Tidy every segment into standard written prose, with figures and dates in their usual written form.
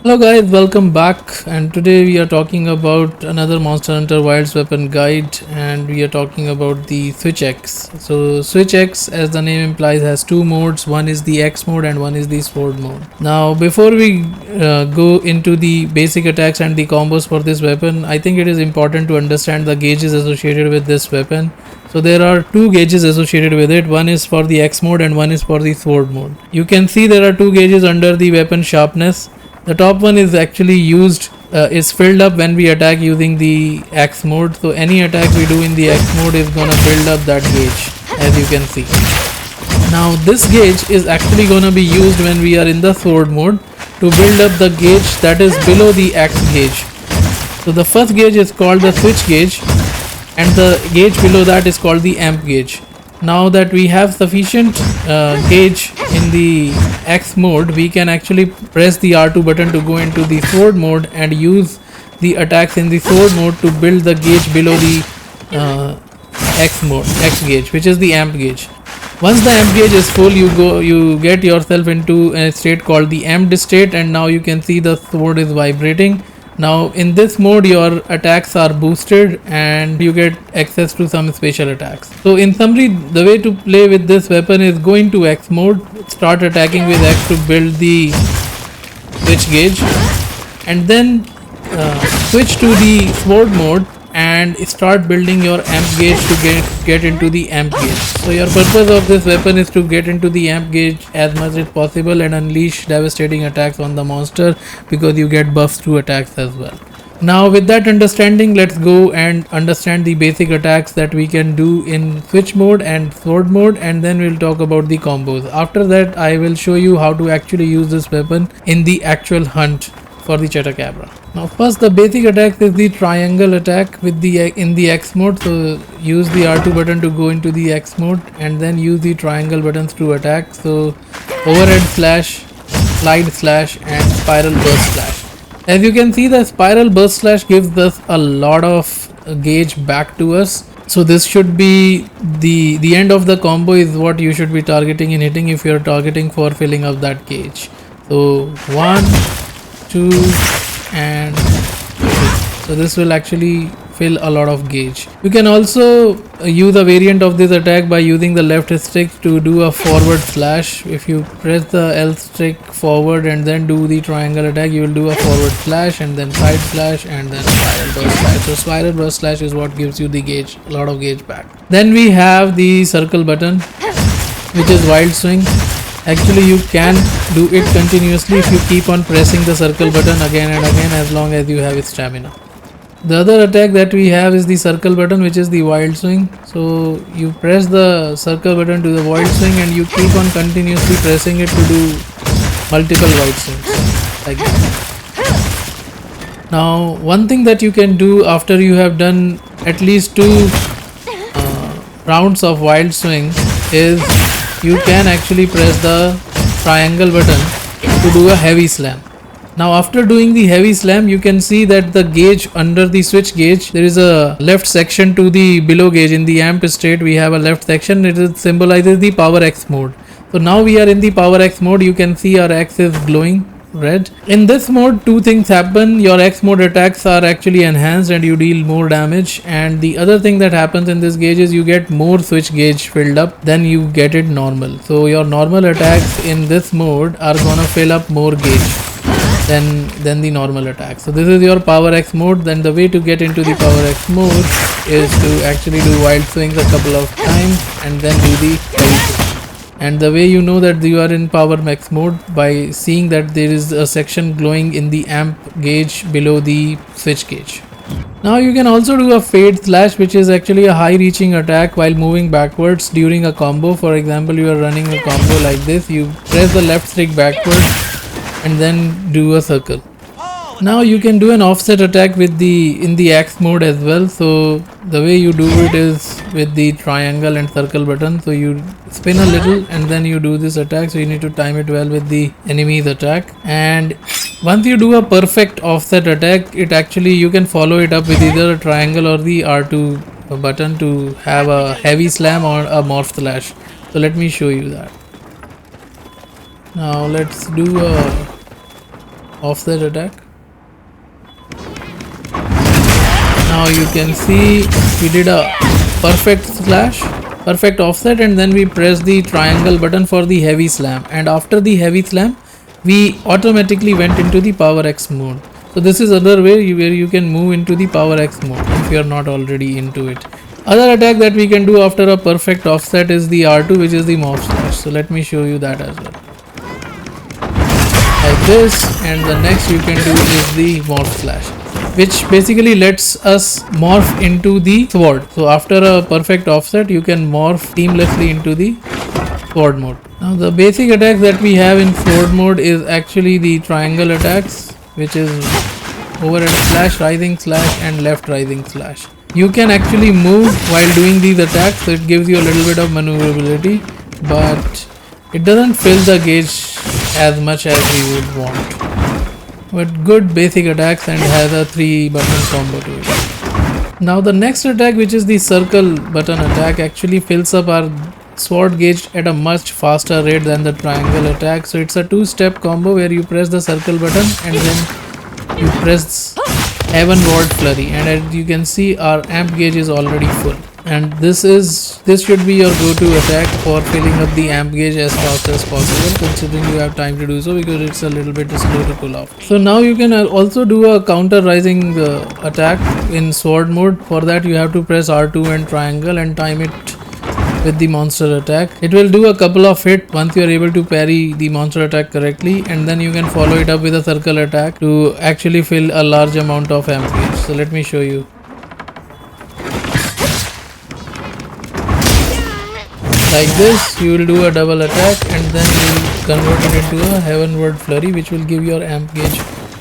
Hello guys, welcome back, and today we are talking about another Monster Hunter Wilds weapon guide, and we are talking about the Switch X. So Switch X, as the name implies, has two modes. One is the X mode and one is the Sword mode. Now before we go into the basic attacks and the combos for this weapon, I think it is important to understand the gauges associated with this weapon. So there are two gauges associated with it. One is for the X mode and one is for the Sword mode. You can see there are two gauges under the weapon sharpness. The top one is actually is filled up when we attack using the X mode. So any attack we do in the X mode is gonna build up that gauge, as you can see. Now this gauge is actually gonna be used when we are in the sword mode to build up the gauge that is below the X gauge. So the first gauge is called the switch gauge, and the gauge below that is called the amp gauge. Now that we have sufficient gauge in the X mode, we can actually press the R2 button to go into the sword mode and use the attacks in the sword mode to build the gauge below the X gauge, which is the amp gauge. Once the amp gauge is full, you get yourself into a state called the amped state, and now you can see the sword is vibrating. Now in this mode your attacks are boosted and you get access to some special attacks. So in summary, the way to play with this weapon is go into X mode, start attacking with X to build the switch gauge, and then switch to the sword mode and start building your amp gauge to get into the amp gauge. So your purpose of this weapon is to get into the amp gauge as much as possible and unleash devastating attacks on the monster, because you get buffs to attacks as well. Now with that understanding, let's go and understand the basic attacks that we can do in switch mode and sword mode, and then we'll talk about the combos. After that I will show you how to actually use this weapon in the actual hunt for the Chatacabra. Now first, the basic attack is the triangle attack with in the X mode. So use the R2 button to go into the X mode and then use the triangle buttons to attack. So overhead slash, slide slash and spiral burst slash. As you can see, the spiral burst slash gives us a lot of gauge back to us. So this should be the end of the combo is what you should be targeting and hitting if you're targeting for filling up that gauge. So 1, 2 and 3. So this will actually fill a lot of gauge. You can also use a variant of this attack by using the left stick to do a forward slash. If you press the L stick forward and then do the triangle attack, you will do a forward slash and then side slash and then spiral burst slash. So spiral burst slash is what gives you the gauge, a lot of gauge back. Then we have the circle button, which is wild swing. Actually you can do it continuously if you keep on pressing the circle button again and again, as long as you have stamina. The other attack that we have is the circle button, which is the wild swing. So you press the circle button to the wild swing and you keep on continuously pressing it to do multiple wild swings like that. Now one thing that you can do after you have done at least 2 rounds of wild swing is you can actually press the triangle button to do a heavy slam. Now after doing the heavy slam, you can see that the gauge under the switch gauge, there is a left section to the below gauge. In the amp state we have a left section. It symbolizes the power X mode. So now we are in the power X mode. You can see our X is glowing red. In this mode, 2 things happen. Your X mode attacks are actually enhanced and you deal more damage, and the other thing that happens in this gauge is you get more switch gauge filled up than you get it normal. So your normal attacks in this mode are gonna fill up more gauge than the normal attack. So this is your power X mode. Then the way to get into the power X mode is to actually do wild swings a couple of times and then do the heavy swing. And the way you know that you are in power max mode, by seeing that there is a section glowing in the amp gauge below the switch gauge. Now you can also do a fade slash, which is actually a high reaching attack while moving backwards during a combo. For example, you are running a combo like this, you press the left stick backwards and then do a circle. Now you can do an offset attack with in the X mode as well. So the way you do it is with the triangle and circle button. So you spin a little and then you do this attack. So you need to time it well with the enemy's attack. And once you do a perfect offset attack, it actually you can follow it up with either a triangle or the R2 button to have a heavy slam or a morph slash. So let me show you that. Now let's do a offset attack. Now you can see we did a perfect slash, perfect offset, and then we press the triangle button for the heavy slam, and after the heavy slam we automatically went into the power X mode. So this is other way where you can move into the power X mode if you are not already into it. Other attack that we can do after a perfect offset is the R2, which is the morph slash. So let me show you that as well. Like this, and the next you can do is the morph slash, which basically lets us morph into the sword. So after a perfect offset you can morph seamlessly into the sword mode. Now the basic attacks that we have in sword mode is actually the triangle attacks, which is overhead slash, rising slash and left rising slash. You can actually move while doing these attacks, so it gives you a little bit of maneuverability, but it doesn't fill the gauge as much as we would want. But good basic attacks and has a 3 button combo to it. Now the next attack, which is the circle button attack, actually fills up our sword gauge at a much faster rate than the triangle attack. So it's a 2-step combo where you press the circle button and then you press Heavenward Flurry, and as you can see our amp gauge is already full, and this should be your go-to attack for filling up the amp gauge as fast as possible, considering you have time to do so, because it's a little bit slow to pull off. So now you can also do a counter rising attack in sword mode. For that you have to press R2 and triangle and time it with the monster attack. It will do a couple of hits once you are able to parry the monster attack correctly, and then you can follow it up with a circle attack to actually fill a large amount of amp gauge. So let me show you. Like this, you will do a double attack and then you will convert it into a Heavenward Flurry, which will give your amp gauge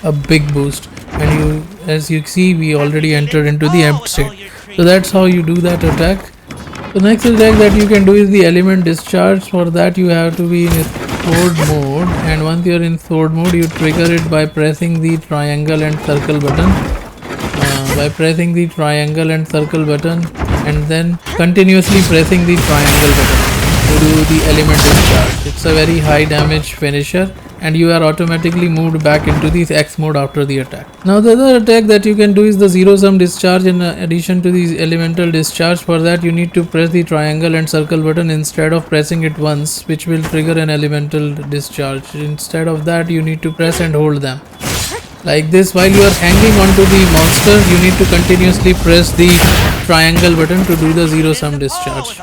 a big boost. And you, as you see, we already entered into the amp state. So that's how you do that attack. The next attack that you can do is the element discharge. For that you have to be in sword mode, and once you are in sword mode you trigger it by pressing the triangle and circle button. And then continuously pressing the triangle button to do the element discharge. It's a very high damage finisher, and you are automatically moved back into the X mode after the attack. Now the other attack that you can do is the zero sum discharge in addition to the elemental discharge. For that you need to press the triangle and circle button instead of pressing it once, which will trigger an elemental discharge. Instead of that you need to press and hold them. Like this, while you are hanging onto the monster, you need to continuously press the triangle button to do the zero sum discharge.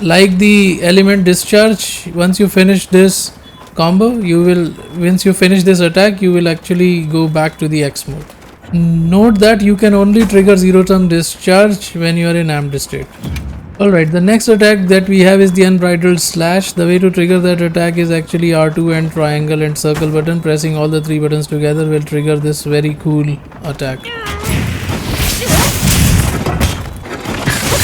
Like the element discharge, once you finish this combo, once you finish this attack, you will actually go back to the X mode. Note that you can only trigger zero sum discharge when you are in amped state. Alright, the next attack that we have is the unbridled slash. The way to trigger that attack is actually R2 and triangle and circle button. Pressing all the 3 buttons together will trigger this very cool attack.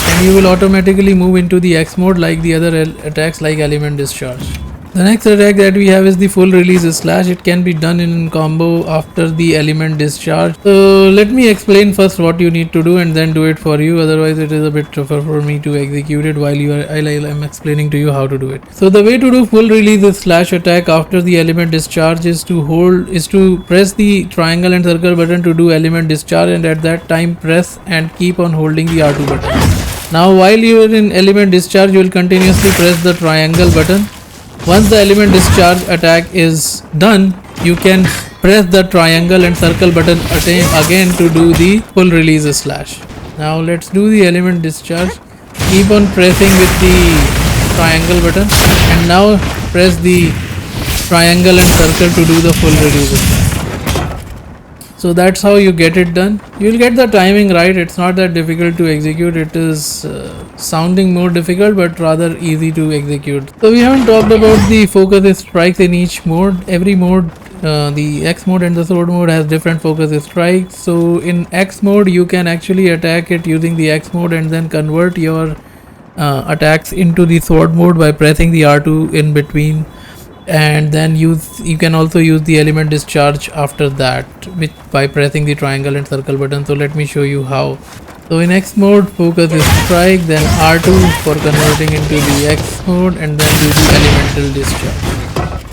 And you will automatically move into the X mode like the other attacks like element discharge. The next attack that we have is the full release slash. It can be done in combo after the element discharge. So let me explain first what you need to do and then do it for you. Otherwise it is a bit tougher for me to execute it while I'm explaining to you how to do it. So the way to do full release slash attack after the element discharge is to press the triangle and circle button to do element discharge, and at that time press and keep on holding the R2 button. Now while you are in element discharge, you will continuously press the triangle button. Once the element discharge attack is done, you can press the triangle and circle button again to do the full release slash. Now let's do the element discharge. Keep on pressing with the triangle button, and now press the triangle and circle to do the full release slash. So that's how you get it done. You will get the timing right. It's not that difficult to execute. It is sounding more difficult but rather easy to execute. So we haven't talked about the focus strikes in each mode. Every mode, the X mode and the sword mode, has different focus strikes. So in X mode you can actually attack it using the X mode and then convert your attacks into the sword mode by pressing the R2 in between, and then you can also use the element discharge after that by pressing the triangle and circle button. So let me show you how. So in X mode, focus is strike, then R2 for converting into the X mode, and then do the elemental discharge.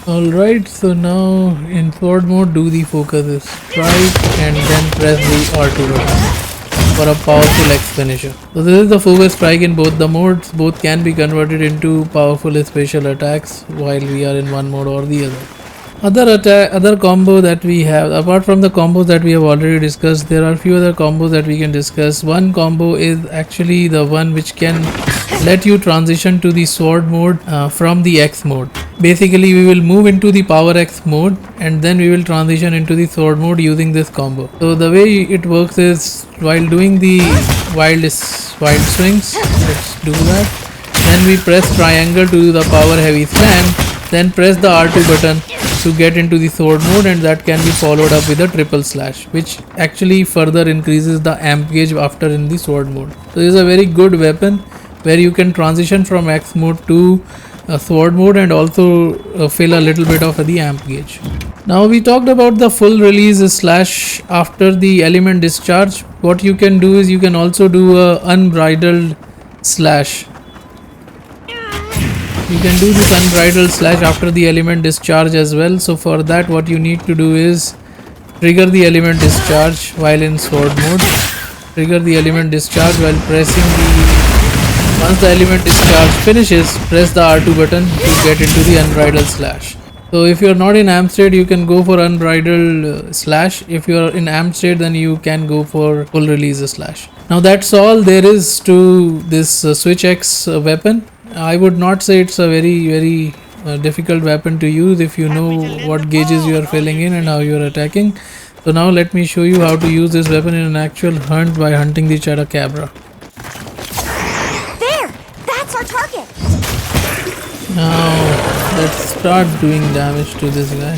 Alright, so now in sword mode, do the focus is strike and then press the R2 button for a powerful X finisher. So this is the focus strike in both the modes. Both can be converted into powerful special attacks while we are in one mode or the other. Other combo that we have, apart from the combos that we have already discussed, there are few other combos that we can discuss. One combo is actually the one which can let you transition to the sword mode from the X mode. Basically, we will move into the power X mode and then we will transition into the sword mode using this combo. So the way it works is, while doing the wild swings, let's do that. Then we press triangle to do the power heavy slam, then press the R2 button to get into the sword mode, and that can be followed up with a triple slash, which actually further increases the amp gauge after in the sword mode. So this is a very good weapon where you can transition from X mode to sword mode and also fill a little bit of the amp gauge. Now we talked about the full release slash after the element discharge. What you can do is you can also do a unbridled slash. You can do this unbridled slash after the element discharge as well. So for that, what you need to do is trigger the element discharge while in sword mode. Trigger the element discharge while pressing the... Once the element discharge finishes, press the R2 button to get into the unbridled slash. So if you are not in amp state, you can go for unbridled slash. If you are in amp state, then you can go for full release slash. Now that's all there is to this Switch X weapon. I would not say it's a very difficult weapon to use if you know what gauges you are filling in and how you are attacking. So now let me show you how to use this weapon in an actual hunt by hunting the Chatacabra. There! That's our target! Now let's start doing damage to this guy.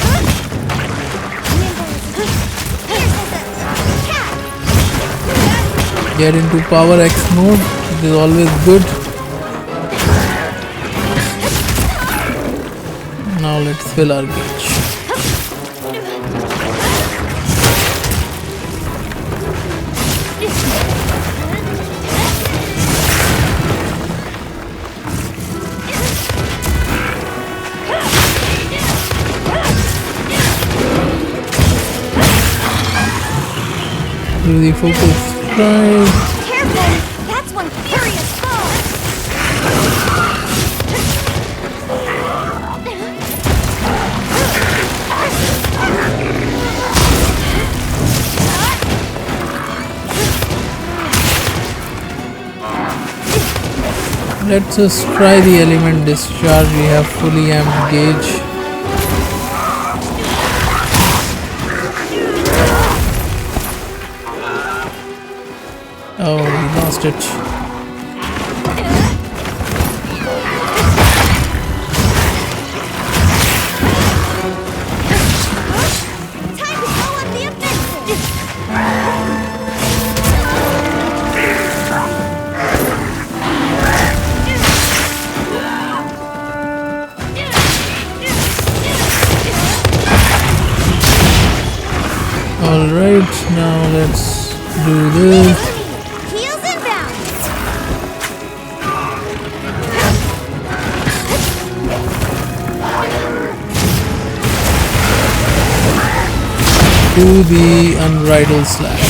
Get into power X mode, it is always good. Now let's fill our gauge. Do the focus strike. Careful! That's one furious fall! Let's just try the element discharge. We have fully amped gauge. Oh, we lost it. Time to go on the offensive! Alright, now let's do this. Heels inbound! Do the unbridled slash.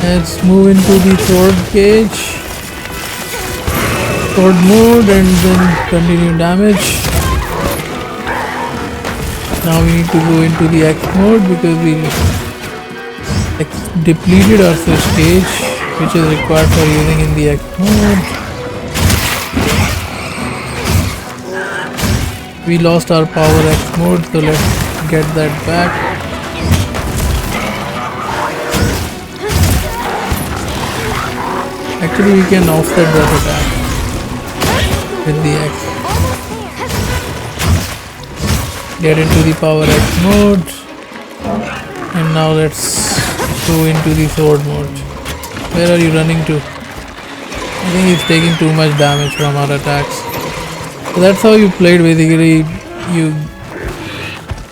Let's move into the sword gauge, sword mode, and then continue damage. Now we need to go into the X mode because we depleted our switch gauge, which is required for using in the X mode. We lost our power X mode, so let's get that back. Actually, we can offset that attack with the X. Get into the power X mode. And now let's go into the sword mode. Where are you running to? I think he's taking too much damage from our attacks. So that's how you played basically. You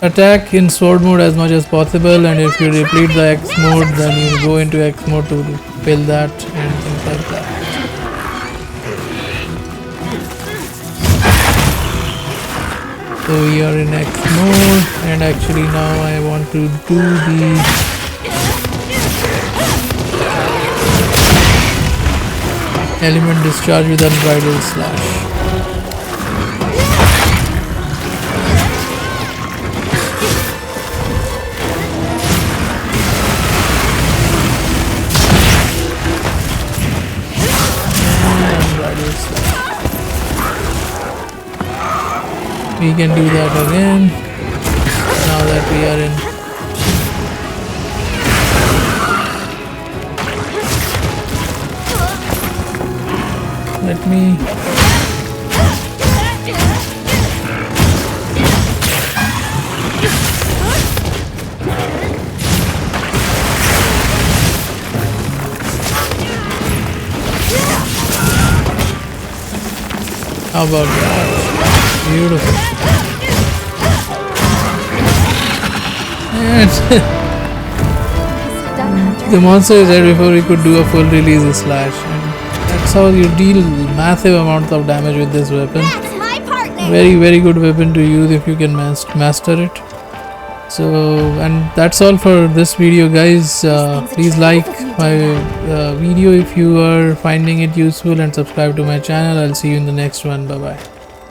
attack in sword mode as much as possible, and if you repeat the X mode, then you go into X mode to fill that and things like that. So we are in X mode, and actually now I want to do the element discharge with unbridled slash. We can do that again now that we are in. Let me how about that? Beautiful. And the monster is dead before we could do a full release slash. And that's how you deal massive amounts of damage with this weapon. That's my partner. Very good weapon to use if you can master it. So, and that's all for this video, guys. Please like my video if you are finding it useful, and subscribe to my channel. I'll see you in the next one. Bye bye.